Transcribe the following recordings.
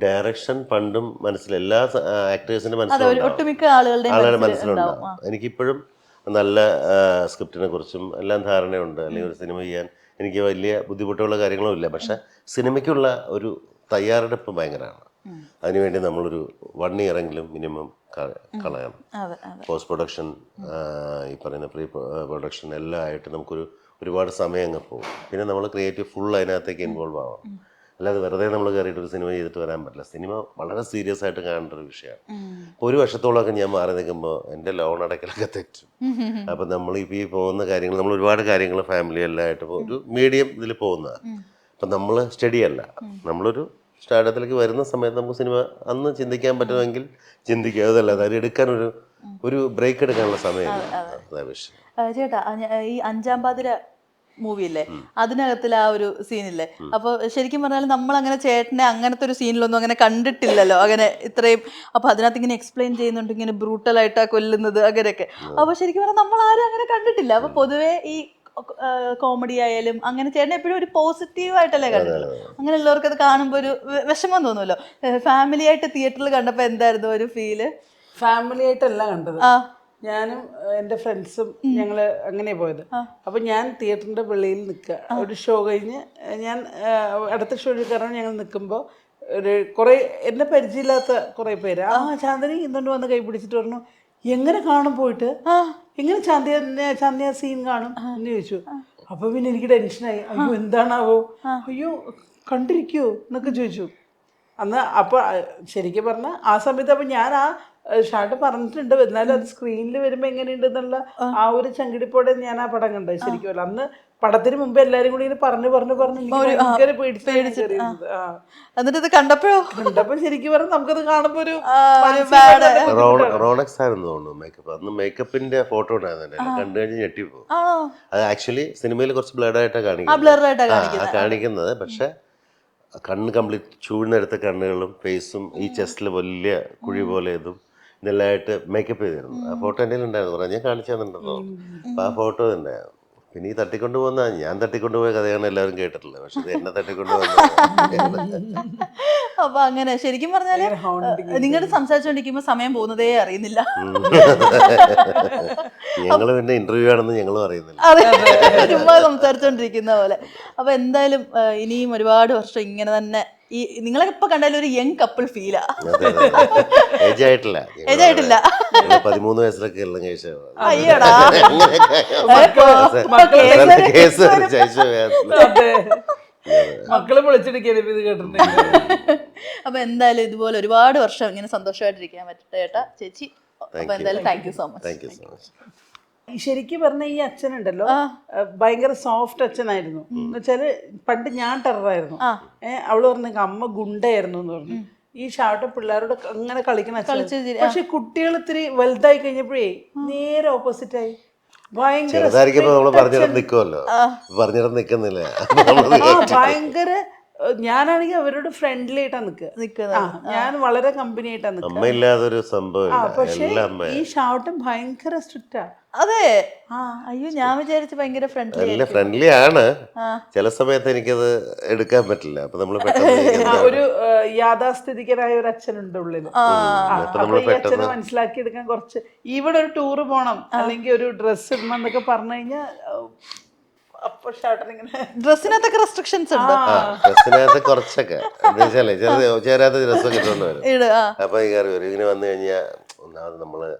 Direction പണ്ടും എല്ലാ ആക്ടേഴ്സിന്റെ ഒട്ടുമിക്ക ആളുകളുടെ മനസ്സിലുണ്ടാവും. എനിക്കിപ്പോഴും നല്ല സ്ക്രിപ്റ്റിനെ കുറിച്ചും എല്ലാം ധാരണയുണ്ട്. അല്ലെങ്കിൽ ഒരു സിനിമ ചെയ്യാൻ എനിക്ക് വലിയ ബുദ്ധിമുട്ടുള്ള കാര്യങ്ങളും ഇല്ല. പക്ഷെ സിനിമയ്ക്കുള്ള ഒരു തയ്യാറെടുപ്പ് ഭയങ്കരമാണ്. അതിനുവേണ്ടി നമ്മളൊരു 1 year മിനിമം കളയണം. പോസ്റ്റ് പ്രൊഡക്ഷൻ, ഈ പറയുന്ന പ്രീ പ്രൊഡക്ഷൻ എല്ലാം ആയിട്ട് ഒരുപാട് സമയം അങ്ങ് പോകും. പിന്നെ നമ്മൾ ക്രിയേറ്റീവ് ഫുൾ അതിനകത്തേക്ക് ഇൻവോൾവ് ആവാം. അല്ലാതെ വെറുതെ നമ്മൾ കയറിയിട്ട് ഒരു സിനിമ ചെയ്തിട്ട് വരാൻ പറ്റില്ല. സിനിമ വളരെ സീരിയസ് ആയിട്ട് കാണേണ്ട ഒരു വിഷയമാണ്. അപ്പോൾ ഒരു വർഷത്തോളമൊക്കെ ഞാൻ മാറി നിൽക്കുമ്പോൾ എൻ്റെ ലോൺ അടയ്ക്കലൊക്കെ തെറ്റും. അപ്പം നമ്മളിപ്പോൾ ഈ പോകുന്ന കാര്യങ്ങൾ, നമ്മൾ ഒരുപാട് കാര്യങ്ങൾ ഫാമിലി എല്ലാം ആയിട്ട് ഒരു മീഡിയം ഇതിൽ പോകുന്നതാണ്. അപ്പം നമ്മൾ സ്റ്റഡി അല്ല. നമ്മളൊരു സ്റ്റാർട്ടത്തിലേക്ക് വരുന്ന സമയത്ത് നമുക്ക് സിനിമ അന്ന് ചിന്തിക്കാൻ പറ്റുമെങ്കിൽ ചിന്തിക്കുക. അതല്ല, അതായത് എടുക്കാൻ ഒരു ബ്രേക്ക് എടുക്കാനുള്ള സമയമില്ല. അതാ വിഷയം. ചേട്ടാ, ഈ 5ാം പാതിര മൂവിയില്ലേ, അതിനകത്തിൽ ആ ഒരു സീനില്ലേ, അപ്പൊ ശരിക്കും പറഞ്ഞാൽ നമ്മൾ അങ്ങനെ ചേട്ടനെ അങ്ങനത്തെ ഒരു സീനിലൊന്നും അങ്ങനെ കണ്ടിട്ടില്ലല്ലോ, അങ്ങനെ ഇത്രയും. അപ്പൊ അതിനകത്ത് ഇങ്ങനെ എക്സ്പ്ലെയിൻ ചെയ്യുന്നുണ്ട്, ഇങ്ങനെ ബ്രൂട്ടലായിട്ടാ കൊല്ലുന്നത് അങ്ങനെയൊക്കെ. അപ്പൊ ശരിക്കും പറഞ്ഞാൽ നമ്മൾ ആരും അങ്ങനെ കണ്ടിട്ടില്ല. അപ്പൊ പൊതുവെ ഈ കോമഡി ആയാലും അങ്ങനെ ചേട്ടൻ എപ്പോഴും ഒരു പോസിറ്റീവ് ആയിട്ടല്ലേ കണ്ടിട്ടുള്ളൂ. അങ്ങനെയുള്ളവർക്ക് അത് കാണുമ്പോൾ ഒരു വിഷമം തോന്നുമല്ലോ. ഫാമിലി ആയിട്ട് തിയേറ്ററിൽ കണ്ടപ്പോൾ എന്തായിരുന്നു ഒരു ഫീല്? ഫാമിലി ആയിട്ടല്ല കണ്ടത്, ഞാനും എൻ്റെ ഫ്രണ്ട്സും ഞങ്ങൾ അങ്ങനെ പോയത്. അപ്പം ഞാൻ തിയേറ്ററിൻ്റെ വെളിയിൽ നിൽക്കുക, ഒരു ഷോ കഴിഞ്ഞ് ഞാൻ അടുത്ത ഷോയിൽ കയറാൻ ഞങ്ങൾ നിൽക്കുമ്പോൾ കുറേ എന്നെ പരിചയമില്ലാത്ത കുറേ പേര് ചാന്ദിനി ഇന്നുകൊണ്ട് വന്ന് കൈ പിടിച്ചിട്ട് പറഞ്ഞു, എങ്ങനെ കാണും പോയിട്ട്, എങ്ങനെ ചാന്ദിയ സീൻ കാണും എന്ന് ചോദിച്ചു. അപ്പോൾ പിന്നെ എനിക്ക് ടെൻഷനായി. അയ്യോ എന്താണാവോ, അയ്യോ കണ്ടിരിക്കുമോ എന്നൊക്കെ ചോദിച്ചു അന്ന്. അപ്പോൾ ശരിക്കും പറഞ്ഞാൽ ആ സമയത്ത് അപ്പം ഞാൻ ഷാർട്ട് പറഞ്ഞിട്ടുണ്ട്, എന്നാലും അത് സ്ക്രീനിൽ വരുമ്പോൾ എങ്ങനെയുണ്ടെന്നുള്ള ആ ഒരു ചങ്കിടിപ്പോടെ ഞാൻ ആ പടം കണ്ടത്. ശരിക്കും അന്ന് പടത്തിന് മുമ്പ് എല്ലാരും കൂടി പറഞ്ഞു എന്നിട്ട് കണ്ടപ്പോഴോ ശരിക്കും പറഞ്ഞാൽ നമുക്കത് കാണുമ്പോ ഒരു റോണക്സ് ആയിരുന്നു തോന്നുന്നു മേക്കപ്പ്. അന്ന് മേക്കപ്പിന്റെ ഫോട്ടോ ഉണ്ടായിരുന്നില്ല, കണ്ടു കഴിഞ്ഞ് ഞെട്ടിപ്പോ. അത് ആക്ച്വലി സിനിമയിൽ കുറച്ച് ബ്ലഡ് ആയിട്ടാണ് കാണിക്കുന്നത്. പക്ഷെ കണ്ണ് കംപ്ലീറ്റ് ചൂടിനെടുത്ത കണ്ണുകളും ഫേസും ഈ ചെസ്റ്റിൽ വലിയ കുഴി പോലെ ഇതും ഇതെല്ലാമായിട്ട് മേക്കപ്പ് ചെയ്തിരുന്നു. ആ ഫോട്ടോ എൻ്റെ ഉണ്ടായിരുന്നു, പറഞ്ഞാൽ ഞാൻ കാണിച്ചു തന്നിട്ടുണ്ടോ. അപ്പം ആ ഫോട്ടോ തന്നെ. പിന്നെ ഈ തട്ടിക്കൊണ്ടുപോകുന്ന ഞാൻ തട്ടിക്കൊണ്ടുപോയ കഥയാണ് എല്ലാവരും കേട്ടിട്ടുള്ളത്. പക്ഷെ ഇത് എന്നെ തട്ടിക്കൊണ്ടുപോകുന്ന. അപ്പൊ അങ്ങനെ ശരിക്കും പറഞ്ഞാല് നിങ്ങളുടെ സംസാരിച്ചോണ്ടിരിക്കുമ്പോ സമയം പോകുന്നതേ അറിയുന്നില്ല. ഞങ്ങള് പിന്നെ ഇന്റർവ്യൂ ആണെന്ന് ഞങ്ങളും അറിയുന്നില്ല, ചുമ്മാ സംസാരിച്ചോണ്ടിരിക്കുന്ന പോലെ. അപ്പൊ എന്തായാലും ഇനിയും ഒരുപാട് വർഷം ഇങ്ങനെ തന്നെ ഈ നിങ്ങളെ ഇപ്പൊ കണ്ടാലും ഒരു യങ് കപ്പിൾ ഫീലാ. ഏജ് ആയിട്ടില്ല. 13 വയസ്സിലൊക്കെ എല്ലാം കഴിച്ചു. അയ്യോടാ, മക്കളെ വിളിച്ചെടുക്കാൻ ഇത് കേട്ടിട്ടുണ്ടെങ്കിൽ. അപ്പൊ എന്തായാലും ഇതുപോലെ ഒരുപാട് വർഷം ഇങ്ങനെ സന്തോഷമായിട്ടിരിക്കാൻ പറ്റട്ടെ ചേട്ടാ, ചേച്ചി. അപ്പൊ എന്തായാലും താങ്ക് യു സോ മച്ച്. ശരിക്കും പറഞ്ഞ ഈ അച്ഛനുണ്ടല്ലോ ഭയങ്കര സോഫ്റ്റ് അച്ഛനായിരുന്നു. എന്ന് വെച്ചാല് പണ്ട് ഞാൻ ടെററായിരുന്നു. അവള് പറഞ്ഞു അമ്മ ഗുണ്ടയായിരുന്നു എന്ന് പറഞ്ഞു. ഈ ഷാർട്ട് പിള്ളേരോട് അങ്ങനെ കളിക്കുന്ന അച്ഛൻ. പക്ഷെ കുട്ടികൾ ഇത്തിരി വലുതായി കഴിഞ്ഞപ്പോഴേ നേരെ ഓപ്പോസിറ്റ് ആയി. ഭയങ്കര ഞാനാണെങ്കിൽ അവരോട് ഫ്രണ്ട്ലി ആയിട്ടാണ് നിൽക്കുക. ഞാൻ വളരെ കമ്പനി ആയിട്ടാണ് നിൽക്കുക. പക്ഷെ ഈ ഷാർട്ടും ഭയങ്കര സ്ട്രിക്റ്റാ. അതെ. അയ്യോ, ഞാൻ വിചാരിച്ചു ഭയങ്കര ഫ്രണ്ട്ലി ആണ്. ചില സമയത്ത് എനിക്കത് എടുക്കാൻ പറ്റില്ല. അപ്പൊ നമ്മള് ഒരു യാഥാസ്ഥിതികനായ ഒരു അച്ഛനുണ്ട് ഉള്ളിൽ. അച്ഛനെ മനസ്സിലാക്കി എടുക്കാൻ കുറച്ച്, ഇവിടെ ഒരു ടൂറ് പോണം അല്ലെങ്കിൽ ഒരു ഡ്രസ്സ് ഇടണം എന്നൊക്കെ പറഞ്ഞു കഴിഞ്ഞാൽ ഡ്രസ്സിനകത്തൊക്കെ റെസ്ട്രിക്ഷൻസ് ഉണ്ട്. ഡ്രസ്സിനകത്ത് കുറച്ചൊക്കെ ചേരാത്ത ഡ്രസ്സൊക്കെ ഇട്ടുകൊണ്ട് വരും. അപ്പൊ ഈ കയറി വരും. ഇങ്ങനെ വന്നു കഴിഞ്ഞാൽ ഒന്നാമത് നമ്മള്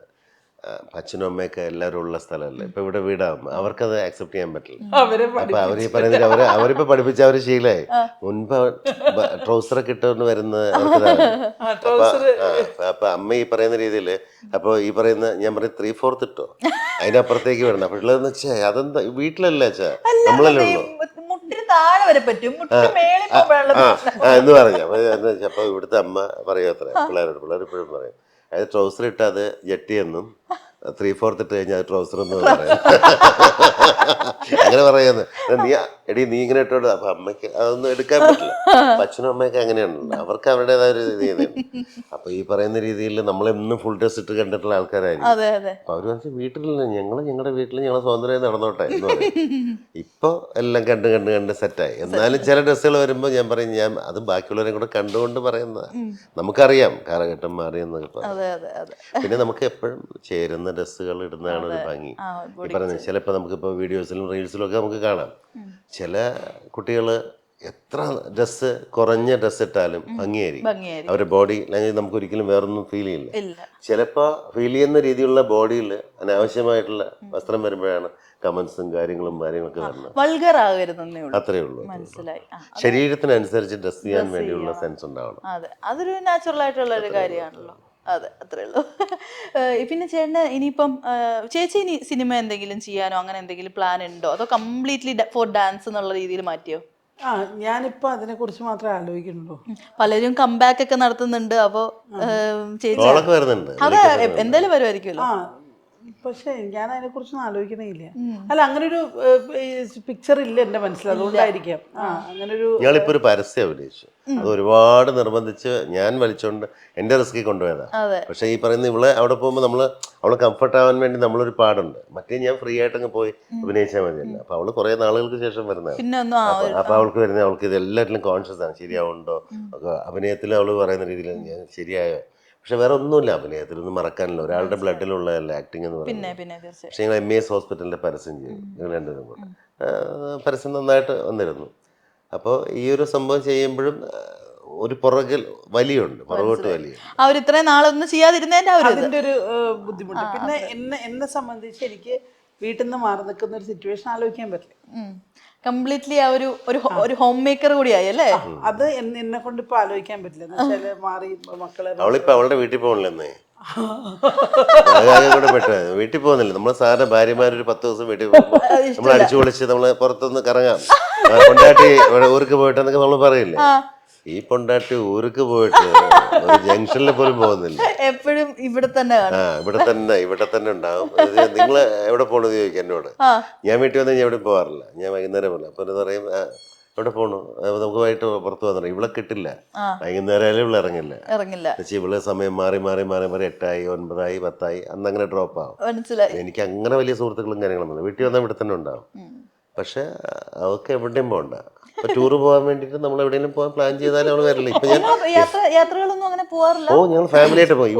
അച്ഛനും അമ്മയൊക്കെ എല്ലാവരും ഉള്ള സ്ഥലമല്ലേ. ഇപ്പൊ ഇവിടെ വീടാകുമ്പോ അവർക്കത് അക്സെപ്റ്റ് ചെയ്യാൻ പറ്റില്ല. അപ്പൊ അവര് പറയുന്നത് അവരിപ്പോ പഠിപ്പിച്ച അവര് ശീലമായി. മുൻപ് ട്രൗസറൊക്കെ ഇട്ടുകൊണ്ട് വരുന്നത് അപ്പൊ അമ്മ ഈ പറയുന്ന രീതിയില്, അപ്പൊ ഈ പറയുന്ന ഞാൻ പറയും 3/4 ഇട്ടോ, അതിനപ്പുറത്തേക്ക് വരണം. അപ്പൊ ഉള്ളതെന്ന് വെച്ചാ അതെന്താ വീട്ടിലല്ലേ വെച്ചാ നമ്മളല്ലേ ഉള്ളു എന്ന് പറഞ്ഞു. അപ്പൊ ഇവിടുത്തെ അമ്മ പറയും അത്ര പിള്ളേരോട്, പിള്ളേർ ഇപ്പോഴും പറയും അതായത് ട്രൗസർ ഇട്ട് അത് ജെട്ടിയെന്നും 3/4 ഇട്ട് കഴിഞ്ഞാൽ ട്രൗസർ എന്ന് പറയാം. അങ്ങനെ പറയുന്നത് നീ എടി നീ ഇങ്ങനെ ഇട്ടോണ്ട് അപ്പൊ അമ്മയ്ക്ക് അതൊന്നും എടുക്കാൻ പറ്റില്ല. അച്ഛനും അമ്മയൊക്കെ അങ്ങനെയാണല്ലോ, അവർക്ക് അവരുടേതായ ഒരു രീതിയാണ്. അപ്പൊ ഈ പറയുന്ന രീതിയിൽ നമ്മളെന്നും ഫുൾ ഡ്രസ് ഇട്ട് കണ്ടിട്ടുള്ള ആൾക്കാരായിരിക്കും. അതെ അതെ. അപ്പൊ അവര് മനസ്സിൽ വീട്ടിലില്ല, ഞങ്ങളുടെ വീട്ടിൽ ഞങ്ങൾ സ്വാതന്ത്ര്യം നടന്നോട്ടെ എന്ന് പറയും. ഇപ്പൊ എല്ലാം കണ്ട് സെറ്റായി. എന്നാലും ചില ഡ്രസ്സുകൾ വരുമ്പോൾ ഞാൻ പറയും, ഞാൻ അത് ബാക്കിയുള്ളവരെ കൂടെ കണ്ടുകൊണ്ട് പറയുന്നതാണ്. നമുക്കറിയാം കാലഘട്ടം മാറിയെന്നൊക്കെ പറയും. അതെ അതെ അതെ. പിന്നെ നമുക്ക് എപ്പോഴും ചേരുന്ന ഡ്രസ്സുകൾ ഇടുന്നതാണ് ഒരു ഭംഗി. ഈ പറയുന്നത് ചിലപ്പോൾ നമുക്കിപ്പോൾ വീഡിയോസിലും റീൽസിലും ഒക്കെ നമുക്ക് കാണാം, ചില കുട്ടികൾ എത്ര ഡ്രസ്സ് കുറഞ്ഞ ഡ്രസ്സ് ഇട്ടാലും ഭംഗിയായിരിക്കും. അവരുടെ ബോഡി ലാംഗ്വേജ് നമുക്ക് ഒരിക്കലും വേറൊന്നും ഫീൽ ചെയ്യില്ല. ചിലപ്പോൾ ഫീൽ ചെയ്യുന്ന രീതിയിലുള്ള ബോഡിയിൽ അനാവശ്യമായിട്ടുള്ള വസ്ത്രം വരുമ്പോഴാണ് കമന്റ്സും കാര്യങ്ങളൊക്കെ വരുന്നത്. അത്രേ ഉള്ളൂ. ശരീരത്തിനനുസരിച്ച് ഡ്രസ് ചെയ്യാൻ വേണ്ടിയുള്ള സെൻസ് ഉണ്ടാവണം. അതെ, അതൊരു നാച്ചുറൽ ആയിട്ടുള്ള ഒരു കാര്യമാണല്ലോ. അതെ, അത്രേ ഉള്ളൂ. പിന്നെ ചേട്ടന് ഇനിയിപ്പം ചേച്ചി ഇനി സിനിമ എന്തെങ്കിലും ചെയ്യാനോ അങ്ങനെ എന്തെങ്കിലും പ്ലാൻ ഉണ്ടോ, അതോ കംപ്ലീറ്റ്ലി ഫോർ ഡാൻസ് എന്നുള്ള രീതിയിൽ മാറ്റിയോ? ഞാനിപ്പോ അതിനെ കുറിച്ച് മാത്രമേ ആലോചിക്കുന്നുള്ളൂ. പലരും കംബാക്ക് ഒക്കെ നടത്തുന്നുണ്ട്. അപ്പോ ചേച്ചി അതെ എന്തായാലും വരുമായിരിക്കുമല്ലോ. പക്ഷെ ഞാൻ അതിനെ കുറിച്ചൊന്നും ആലോചിക്കണില്ല. അല്ല, അങ്ങനെ ഒരു പിക്ചർ ഇല്ല എന്റെ മനസ്സിൽ, അതുകൊണ്ടായിരിക്കാം. അങ്ങനൊരു ഞങ്ങളിപ്പോ ഒരു പരസ്യം അഭിനയിച്ചു, അത് ഒരുപാട് നിർബന്ധിച്ച് ഞാൻ വലിച്ചോണ്ട് എന്റെ റിസ്കിൽ കൊണ്ടുപോയതാ. പക്ഷെ ഈ പറയുന്ന ഇവളെ അവിടെ പോകുമ്പോൾ അവള് കംഫർട്ട് ആവാൻ വേണ്ടി നമ്മളൊരു പാടുണ്ട്. മറ്റേ ഞാൻ ഫ്രീ ആയിട്ടങ്ങ് പോയി അഭിനയിച്ചാൽ മതിയല്ല. അപ്പൊ അവള് കുറെ നാളുകൾക്ക് ശേഷം വരുന്നതാണ്. അപ്പൊ അവൾക്ക് വരുന്ന അവൾക്ക് ഇത് എല്ലാറ്റിലും കോൺഷ്യസ് ആണ്, ശരിയാവുണ്ടോ അഭിനയത്തിൽ അവള് പറയുന്ന രീതിയിൽ ഞാൻ ശരിയായോ. പക്ഷെ വേറെ ഒന്നുമില്ല അഭിനയത്തിലൊന്നും മറക്കാനില്ല, ഒരാളുടെ ബ്ലഡിലുള്ളതല്ല ആക്ടിങ് എന്ന് പറയുന്നത്. പക്ഷെ ഞങ്ങൾ MES ഹോസ്പിറ്റലിന്റെ പരസ്യം ചെയ്തു, ഞങ്ങൾ രണ്ടുപേരും കൂടെ. പരസ്യം നന്നായിട്ട് വന്നിരുന്നു. അപ്പോൾ ഈ ഒരു സംഭവം ചെയ്യുമ്പോഴും ഒരു പുറകോട്ട് വലിയുണ്ട്. ഇത്രയും നാളൊന്നും ചെയ്യാതിരുന്നതിന്റെ അതിന്റെ ഒരു ബുദ്ധിമുട്ട്. പിന്നെ എന്നെ സംബന്ധിച്ച് എനിക്ക് വീട്ടിൽ നിന്ന് മാറി നിൽക്കുന്ന ഒരു സിറ്റുവേഷൻ ആലോചിക്കാൻ പറ്റില്ല. കംപ്ലീറ്റ്ലി ആ ഒരു ഹോം മേക്കർ കൂടിയായി അല്ലേ? അത് എന്നെ കൊണ്ട് ഇപ്പൊ ആലോചിക്കാൻ പറ്റില്ല. മാറി മക്കളെ അവളിപ്പോ അവളുടെ വീട്ടിൽ പോകണില്ലെന്നേ. വീട്ടിൽ പോകുന്നില്ല. നമ്മള് സാധാരണ ഭാര്യമാരൊരു 10 ദിവസം വീട്ടിൽ പോകുമ്പോൾ നമ്മൾ അടിച്ചു പൊളിച്ച് നമ്മള് പുറത്തൊന്ന് കറങ്ങാം, പൊണ്ടാട്ടി ഊർക്ക് പോയിട്ടെന്നൊക്കെ നമ്മൾ പറയില്ലേ. ഈ പൊണ്ടാട്ടി ഊർക്ക് പോയിട്ട് ഒരു ജംഗ്ഷനിൽ പോലും പോകുന്നില്ല, എപ്പോഴും ഇവിടെ തന്നെ ഇവിടെ തന്നെ ഉണ്ടാവും. നിങ്ങൾ എവിടെ പോണെന്ന് ചോദിക്കും എന്നോട്. ഞാൻ വീട്ടിൽ വന്നാൽ ഞാൻ എവിടെ പോകാറില്ല, ഞാൻ വൈകുന്നേരം പോലെ. അപ്പൊ എന്ന് പറയും എവിടെ പോണു, നമുക്ക് വൈകിട്ട് പുറത്ത് വന്നിട്ട് ഇവിടെ കിട്ടില്ല, വൈകുന്നേരം ആയാലും ഇവിടെ ഇറങ്ങില്ല. ഇവള് സമയം മാറി 8 ആയി 9 ആയി 10 ആയി അന്നങ്ങനെ ഡ്രോപ്പ് ആവും. എനിക്ക് അങ്ങനെ വലിയ സുഹൃത്തുക്കളും കാര്യങ്ങളൊന്നും വീട്ടിൽ വന്നാൽ ഇവിടെ തന്നെ ഉണ്ടാവും. പക്ഷെ അവൾക്ക് എവിടെയും പോകണ്ട. ഇപ്പൊ ടൂറ് പോകാൻ വേണ്ടിട്ട് നമ്മൾ എവിടെയെങ്കിലും പോകാൻ പ്ലാൻ ചെയ്താലും അവള് വരില്ല. ഇപ്പൊ ഞാൻ ഞങ്ങൾ ഫാമിലി ആയിട്ട് പോയി.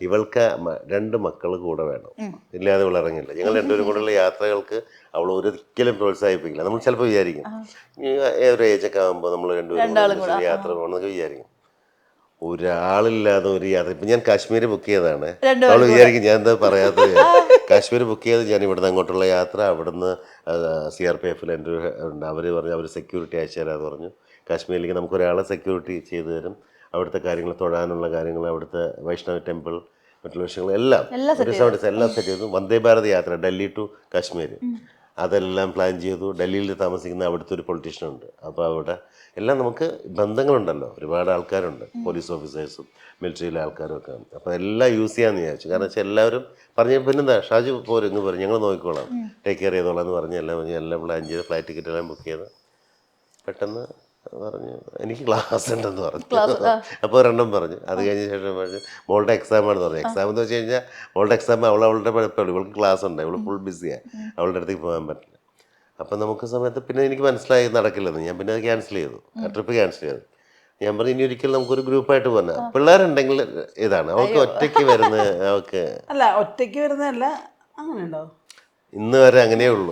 ഇവൾക്ക് 2 മക്കള് കൂടെ വേണം, ഇല്ലാതെ ഇവൾ ഇറങ്ങില്ല. ഞങ്ങൾ 2 പേരും കൂടെയുള്ള യാത്രകൾക്ക് അവൾ ഒരിക്കലും പ്രോത്സാഹിപ്പിക്കില്ല. നമ്മൾ ചിലപ്പോൾ വിചാരിക്കും ഒരു ഏജൊക്കെ ആകുമ്പോൾ നമ്മൾ 2 പേരും യാത്ര പോകണമെന്നൊക്കെ വിചാരിക്കും. ഒരാളില്ലാതെ ഒരു യാത്ര. ഇപ്പൊ ഞാൻ കാശ്മീർ ബുക്ക് ചെയ്തതാണ്. അവള് വിചാരിക്കും ഞാൻ എന്താ പറയാത്തത്. കാശ്മീർ ബുക്ക് ചെയ്ത് ഞാൻ ഇവിടുന്ന് അങ്ങോട്ടുള്ള യാത്ര, അവിടുന്ന് CRPF എൻ്റെ ഉണ്ട്, അവര് പറഞ്ഞു അവർ സെക്യൂരിറ്റി അയച്ചു തരാമെന്ന് പറഞ്ഞു. കാശ്മീരിലേക്ക് നമുക്കൊരാളെ സെക്യൂരിറ്റി ചെയ്തു തരും. അവിടുത്തെ കാര്യങ്ങൾ, തൊഴാനുള്ള കാര്യങ്ങൾ, അവിടുത്തെ വൈഷ്ണവ് ടെമ്പിൾ, മറ്റുള്ള വിഷയങ്ങൾ എല്ലാം സെറ്റ് ചെയ്തു. വന്ദേ ഭാരത് യാത്ര ഡൽഹി ടു കാശ്മീർ അതെല്ലാം പ്ലാൻ ചെയ്തു. ഡൽഹിയിൽ താമസിക്കുന്ന അവിടുത്തെ ഒരു പൊളിറ്റീഷ്യൻ ഉണ്ട്. അപ്പോൾ അവിടെ എല്ലാം നമുക്ക് ബന്ധങ്ങളുണ്ടല്ലോ, ഒരുപാട് ആൾക്കാരുണ്ട്, പോലീസ് ഓഫീസേഴ്സും മിലിറ്ററിയിലെ ആൾക്കാരും ഒക്കെ. അപ്പോൾ എല്ലാം യൂസ് ചെയ്യാമെന്ന് വിചാരിച്ചു. കാരണം വെച്ചാൽ എല്ലാവരും പറഞ്ഞു പിന്നെന്താ ഷാജു പോരും ഇങ്ങ് പറയും, ഞങ്ങൾ നോക്കിക്കോളാം, ടേക്ക് കെയർ ചെയ്തോളാം എന്ന് പറഞ്ഞ് എല്ലാം പ്ലാൻ ചെയ്ത് ഫ്ലൈറ്റ് ടിക്കറ്റ് എല്ലാം ബുക്ക് ചെയ്ത് പെട്ടെന്ന് പറഞ്ഞു എനിക്ക് ക്ലാസ് ഉണ്ടെന്ന് പറഞ്ഞു. അപ്പോൾ ഒരെണ്ണം പറഞ്ഞു. അത് കഴിഞ്ഞ ശേഷം പറഞ്ഞു മോളുടെ എക്സാമാണെന്ന് പറഞ്ഞു. എക്സാം എന്ന് വെച്ച് കഴിഞ്ഞാൽ മോളുടെ എക്സാം അവളുടെ പഠിത്തമുള്ളൂ, ഇവൾക്ക് ക്ലാസ് ഉണ്ട്, ഇവൾ ഫുൾ ബിസിയാണ്, അവളുടെ അടുത്തേക്ക് പോകാൻ പറ്റില്ല. അപ്പം നമുക്ക് സമയത്ത് പിന്നെ എനിക്ക് മനസ്സിലായി നടക്കില്ലെന്ന്. ഞാൻ പിന്നെ അത് ക്യാൻസൽ ചെയ്തു, ആ ട്രിപ്പ് ക്യാൻസൽ ചെയ്തു. ഞാൻ പറഞ്ഞു ഇനി ഒരിക്കലും നമുക്കൊരു ഗ്രൂപ്പായിട്ട് പോകാൻ. പിള്ളേരുണ്ടെങ്കിൽ ഇതാണ്, അവൾക്ക് ഒറ്റയ്ക്ക് വരുന്ന അവൾക്ക് അല്ല ഒറ്റയ്ക്ക് വരുന്നതല്ല, അങ്ങനെ ഉണ്ടാവും. ഇന്ന് വരെ അങ്ങനെയേ ഉള്ളൂ.